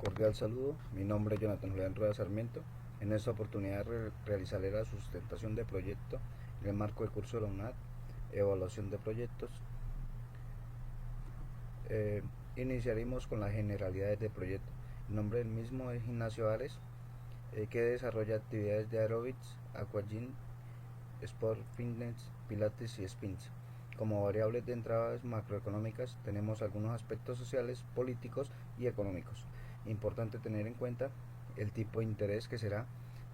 Cordial saludo, mi nombre es Jonathan Julián Rueda Sarmiento. En esta oportunidad realizaré la sustentación de proyecto en el marco del curso de la UNAD, evaluación de proyectos. Iniciaremos con las generalidades del proyecto. El nombre del mismo es Ignacio Ares, que desarrolla actividades de aerobics, aquagym, sport fitness, pilates y spins. Como variables de entradas macroeconómicas tenemos algunos aspectos sociales, políticos y económicos. Importante tener en cuenta el tipo de interés que será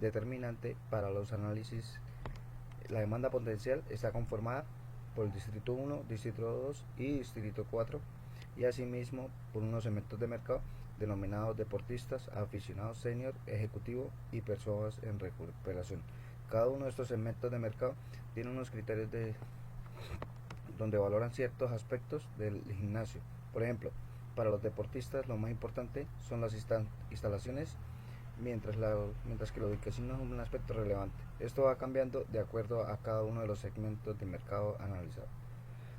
determinante para los análisis. La demanda potencial está conformada por el distrito 1, distrito 2 y distrito 4, y asimismo por unos segmentos de mercado denominados deportistas, aficionados senior, ejecutivo y personas en recuperación. Cada uno de estos segmentos de mercado tiene unos criterios donde valoran ciertos aspectos del gimnasio. Por ejemplo, para los deportistas lo más importante son las instalaciones, mientras que la ubicación no es un aspecto relevante. Esto va cambiando de acuerdo a cada uno de los segmentos de mercado analizados.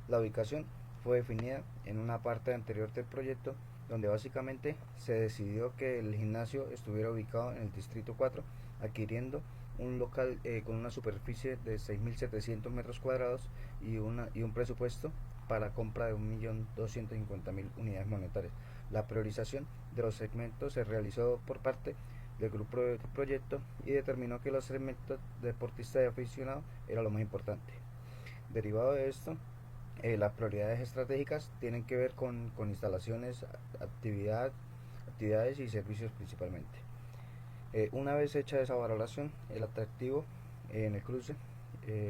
La ubicación fue definida en una parte anterior del proyecto, donde básicamente se decidió que el gimnasio estuviera ubicado en el distrito 4, adquiriendo un local con una superficie de 6.700 metros cuadrados y un presupuesto para compra de 1.250.000 unidades monetarias. La priorización de los segmentos se realizó por parte del grupo de proyecto y determinó que los segmentos deportistas y aficionados era lo más importante. Derivado de esto, las prioridades estratégicas tienen que ver con instalaciones, actividades y servicios principalmente. Una vez hecha esa valoración, el atractivo en el cruce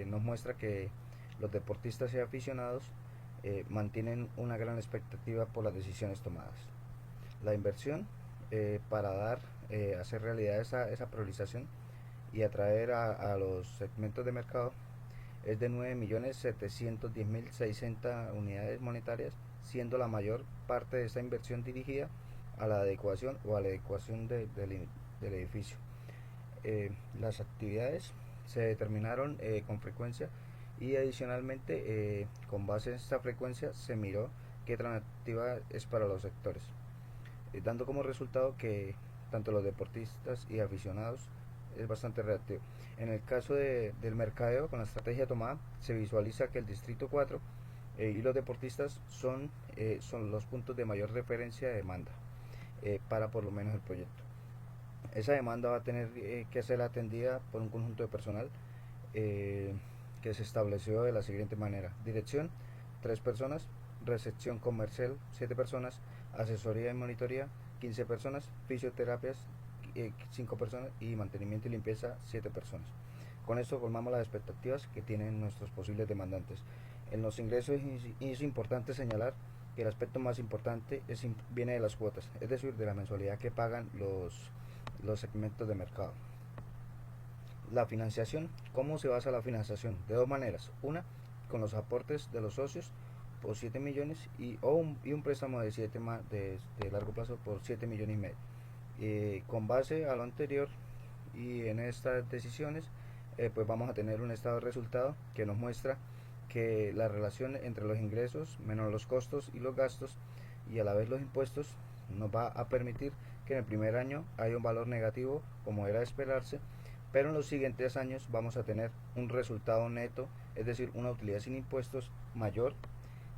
nos muestra que los deportistas y aficionados mantienen una gran expectativa por las decisiones tomadas. La inversión para hacer realidad esa priorización y atraer a los segmentos de mercado es de 9.710.600 unidades monetarias, siendo la mayor parte de esta inversión dirigida a la adecuación del edificio. Las actividades se determinaron con frecuencia y adicionalmente con base en esta frecuencia se miró qué alternativa es para los sectores, dando como resultado que tanto los deportistas y aficionados es bastante reactivo. En el caso del mercadeo, con la estrategia tomada, se visualiza que el distrito 4 y los deportistas son los puntos de mayor referencia de demanda para por lo menos el proyecto. Esa demanda va a tener que ser atendida por un conjunto de personal que se estableció de la siguiente manera: dirección, 3 personas; recepción comercial, 7 personas; asesoría y monitoría, 15 personas; fisioterapias, 5 personas; y mantenimiento y limpieza, 7 personas. Con esto formamos las expectativas que tienen nuestros posibles demandantes. En los ingresos es importante señalar que el aspecto más importante viene de las cuotas, es decir, de la mensualidad que pagan los segmentos de mercado. La financiación. ¿Cómo se basa la financiación? De dos maneras: una, con los aportes de los socios por 7 millones y un préstamo de largo plazo por 7 millones y medio. Con base a lo anterior y en estas decisiones, pues vamos a tener un estado de resultado que nos muestra que la relación entre los ingresos menos los costos y los gastos y a la vez los impuestos nos va a permitir que en el primer año haya un valor negativo, como era de esperarse, pero en los siguientes años vamos a tener un resultado neto, es decir, una utilidad sin impuestos mayor,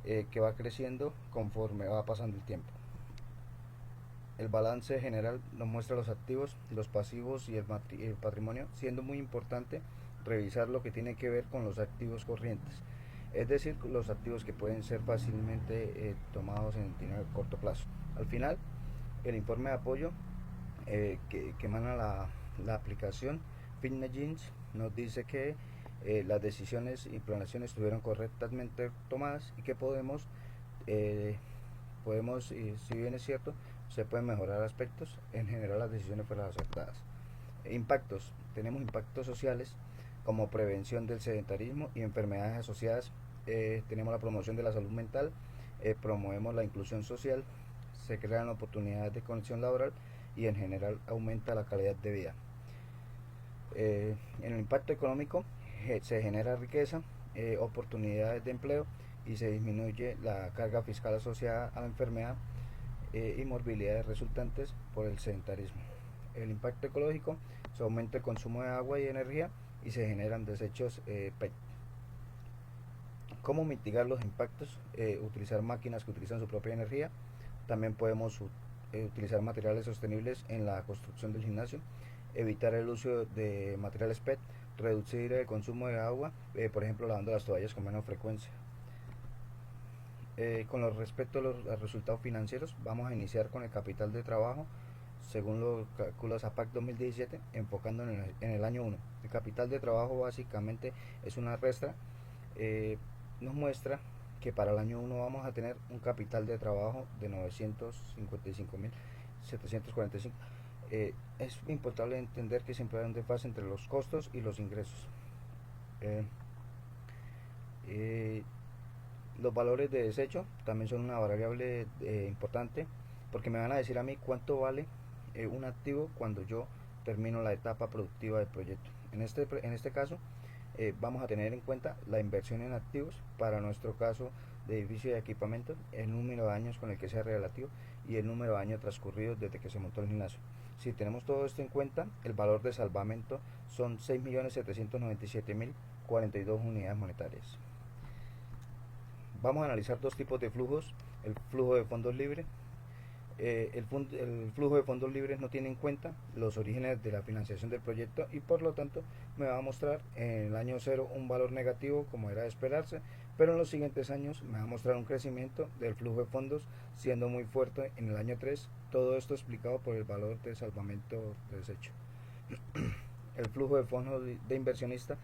que va creciendo conforme va pasando el tiempo. El balance general nos muestra los activos, los pasivos y el patrimonio, siendo muy importante revisar lo que tiene que ver con los activos corrientes, es decir, los activos que pueden ser fácilmente tomados en el corto plazo. Al final, el informe de apoyo que emana la aplicación Fitness Jeans nos dice que las decisiones y planeaciones estuvieron correctamente tomadas y que si bien es cierto, se pueden mejorar aspectos, en general las decisiones fueron acertadas. Impactos. Tenemos impactos sociales como prevención del sedentarismo y enfermedades asociadas. Tenemos la promoción de la salud mental, promovemos la inclusión social, se crean oportunidades de conexión laboral y en general aumenta la calidad de vida. En el impacto económico se genera riqueza, oportunidades de empleo y se disminuye la carga fiscal asociada a la enfermedad y morbilidades resultantes por el sedentarismo. El impacto ecológico: se aumenta el consumo de agua y energía y se generan desechos PET. ¿Cómo mitigar los impactos? Utilizar máquinas que utilizan su propia energía. También podemos utilizar materiales sostenibles en la construcción del gimnasio. Evitar el uso de materiales PET. Reducir el consumo de agua, por ejemplo lavando las toallas con menos frecuencia. Con respecto a los resultados financieros, vamos a iniciar con el capital de trabajo según lo calcula SAPAC 2017, enfocando en el año 1. El capital de trabajo básicamente es una resta, nos muestra que para el año 1 vamos a tener un capital de trabajo de 955.745. Es importante entender que siempre hay un desfase entre los costos y los ingresos. Los valores de desecho también son una variable importante, porque me van a decir a mí cuánto vale un activo cuando yo termino la etapa productiva del proyecto. En este caso vamos a tener en cuenta la inversión en activos, para nuestro caso de edificio y equipamiento, el número de años con el que sea relativo y el número de años transcurridos desde que se montó el gimnasio. Si tenemos todo esto en cuenta, el valor de salvamento son 6.797.042 unidades monetarias. Vamos a analizar dos tipos de flujos: el flujo de fondos libres. El flujo de fondos libres no tiene en cuenta los orígenes de la financiación del proyecto y por lo tanto me va a mostrar en el año 0 un valor negativo, como era de esperarse, pero en los siguientes años me va a mostrar un crecimiento del flujo de fondos, siendo muy fuerte en el año 3. Todo esto explicado por el valor de salvamento de desecho. El flujo de fondos de inversionista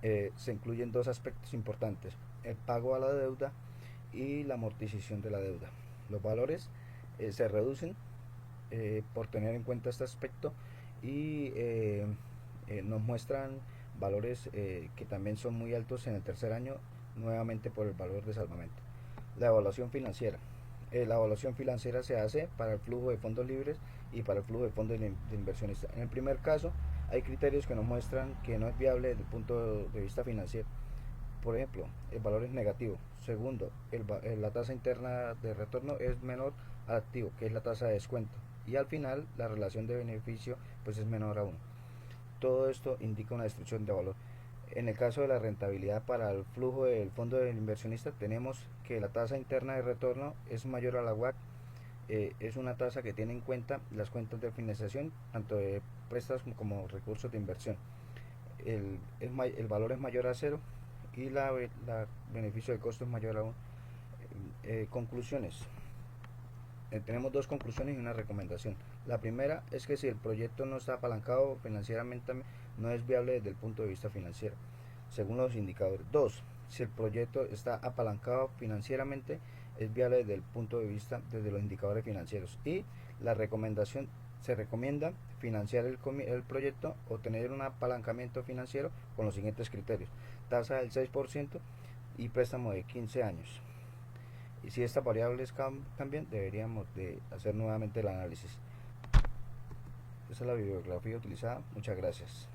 se incluyen dos aspectos importantes: el pago a la deuda y la amortización de la deuda. Los valores se reducen por tener en cuenta este aspecto y nos muestran valores que también son muy altos en el tercer año, nuevamente por el valor de salvamento. La evaluación financiera. La evaluación financiera se hace para el flujo de fondos libres y para el flujo de fondos de inversionistas. En el primer caso hay criterios que nos muestran que no es viable desde el punto de vista financiero. Por ejemplo, el valor es negativo. Segundo, la tasa interna de retorno es menor al activo, que es la tasa de descuento. Y al final, la relación de beneficio pues es menor a 1. Todo esto indica una destrucción de valor. En el caso de la rentabilidad para el flujo del fondo del inversionista, tenemos que la tasa interna de retorno es mayor a la WACC. Es una tasa que tiene en cuenta las cuentas de financiación, tanto de préstamos como recursos de inversión. El valor es mayor a 0 y la beneficio de costo es mayor a 1. Conclusiones. Tenemos dos conclusiones y una recomendación. La primera es que si el proyecto no está apalancado financieramente, no es viable desde el punto de vista financiero, según los indicadores. 2. Si el proyecto está apalancado financieramente, es viable desde el punto de vista desde los indicadores financieros. Y la recomendación: se recomienda financiar el proyecto o tener un apalancamiento financiero con los siguientes criterios: tasa del 6% y préstamo de 15 años. Y si estas variables cambian, deberíamos de hacer nuevamente el análisis. Esa es la bibliografía utilizada. Muchas gracias.